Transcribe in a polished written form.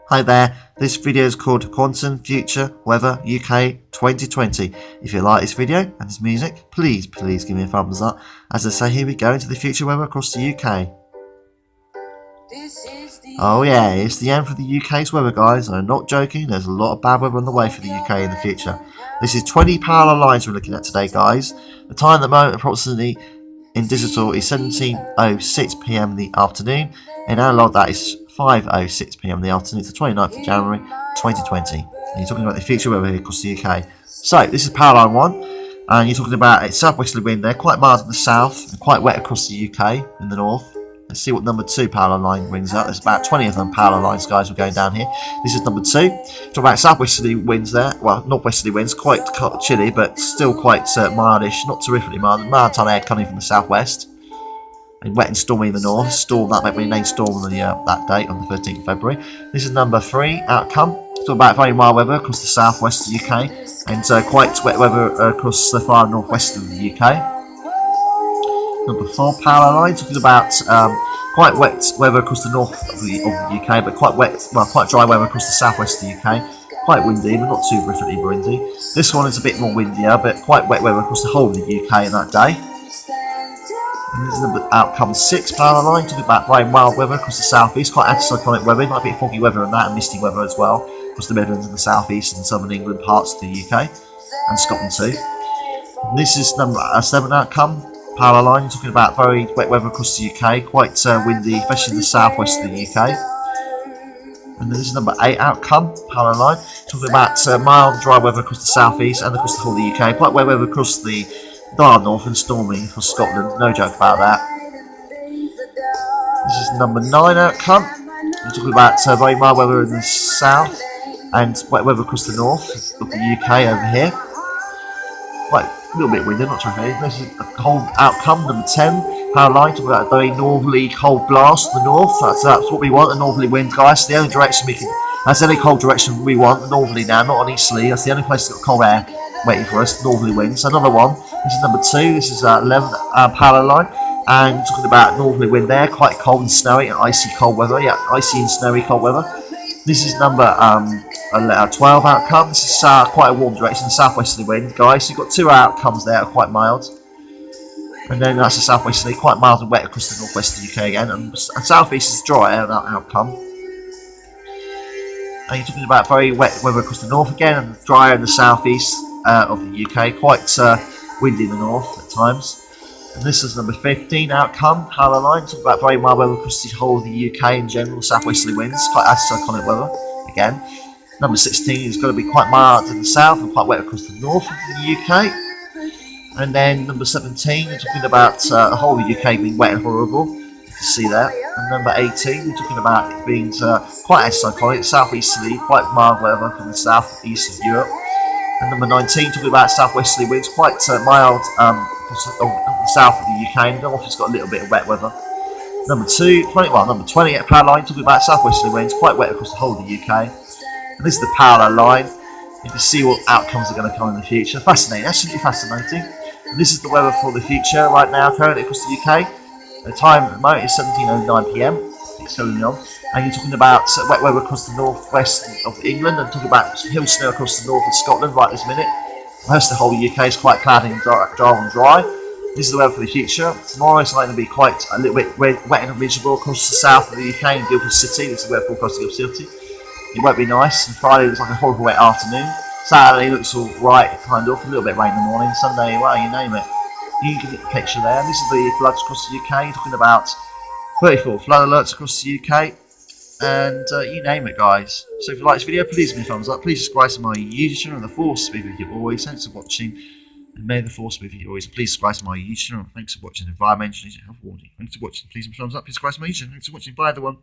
Hi there, this video is called Quantum Future Weather UK 2020. If you like this video and this music, please give me a thumbs up. As I say, here we go into the future weather across the UK. Oh yeah, it's the end for the UK's weather, guys. I'm not joking, there's a lot of bad weather on the way for the UK in the future. This is 20 parallel lines we're looking at today, guys. The time at the moment, approximately in digital, is 17:06 PM in the afternoon. In analog, that is 5:06 PM in the afternoon. It's the 29th of January 2020. And you're talking about the future weather here across the UK. So, this is parallel 1, and you're talking about a southwesterly wind there, quite mild in the south, and quite wet across the UK in the north. Let's see what number 2 parallel line brings out. There's about 20 of them parallel lines, guys, we're going down here. This is number 2. Talk about southwesterly winds there. Well, northwesterly winds, quite chilly, but still quite mildish, not terrifically mild. Mild time air coming from the southwest. And wet and stormy in the north. Storm, that might be named storm on that date, on the 13th of February. This is number 3 outcome. Talk about very mild weather across the southwest of the UK. And quite wet weather across the far northwest of the UK. Number 4 parallel line, talking about quite wet weather across the north of the UK, but quite wet, well, quite dry weather across the southwest of the UK. Quite windy, but not too terrifically windy. This one is a bit more windier, but quite wet weather across the whole of the UK in that day. And this is number outcome 6 parallel line, talking about very mild weather across the southeast, quite anticyclonic weather, might be foggy weather and that, and misty weather as well, across the Midlands and the southeast and southern England parts of the UK, and Scotland too. And this is number 7 outcome. Parallel line, talking about very wet weather across the UK, quite windy, especially in the southwest of the UK. And then this is number 8 outcome, parallel line, talking about mild dry weather across the southeast and across the whole of the UK, quite wet weather across the far north and stormy across Scotland, no joke about that. This is number 9 outcome, we're talking about very mild weather in the south and wet weather across the north of the UK over here. Quite a little bit windy, not terrific. This is a cold outcome, number 10. Parallel line, talking about a very northerly cold blast to the north. That's what we want, a northerly wind, guys. The only direction we can, that's the only cold direction we want, northerly now, not on easterly. That's the only place that's got cold air waiting for us, northerly winds. Another one, this is number 2. This is 11 parallel line. And talking about northerly wind there, quite cold and snowy and icy cold weather. Yeah, icy and snowy cold weather. This is number 12 outcome. This is quite a warm direction, southwesterly wind, guys. So you've got 2 outcomes there, quite mild. And then that's a southwesterly, quite mild and wet across the northwest of the UK again. And southeast is dry outcome. And you're talking about very wet weather across the north again, and drier in the southeast of the UK. Quite windy in the north at times. And this is number 15 outcome, parallel line, talking about very mild weather across the whole of the UK in general, southwesterly winds, quite anticyclonic weather again. Number 16 is going to be quite mild in the south and quite wet across the north of the UK. And then number 17, we're talking about the whole of the UK being wet and horrible, you can see that. And number 18, we're talking about it being quite anticyclonic, southeasterly, quite mild weather from the southeast of Europe. And number 19, talking about southwesterly winds, quite mild the south of the UK, and north has got a little bit of wet weather. Number 20 at parallel line, talking about southwesterly winds, quite wet across the whole of the UK. And this is the parallel line. You can see what outcomes are going to come in the future. Fascinating, absolutely fascinating. And this is the weather for the future right now, currently across the UK. The time at the moment is 17:09 PM. It's going on. And you're talking about wet weather across the northwest of England, and talking about hill snow across the north of Scotland right this minute. Most of the whole UK is quite cloudy and dry. This is the weather for the future. Tomorrow it's likely to be quite a little bit wet and miserable across the south of the UK in Guildford City. This is the weather forecast in Guildford City. It won't be nice. And Friday looks like a horrible wet afternoon. Saturday looks all right, kind of. A little bit of rain in the morning. Sunday, well, you name it. You can get the picture there. And this is the floods across the UK. You're talking about 34 flood alerts across the UK. And you name it, guys. So if you like this video, please give me a thumbs up. Please subscribe to my YouTube channel. The force be with you always. Thanks for watching. And may the force be with you always. Please subscribe to my YouTube channel. Thanks for watching. Environmentally health warning. Thanks for watching. Please give me a thumbs up. Please subscribe to my YouTube channel. Thanks for watching. Bye, everyone.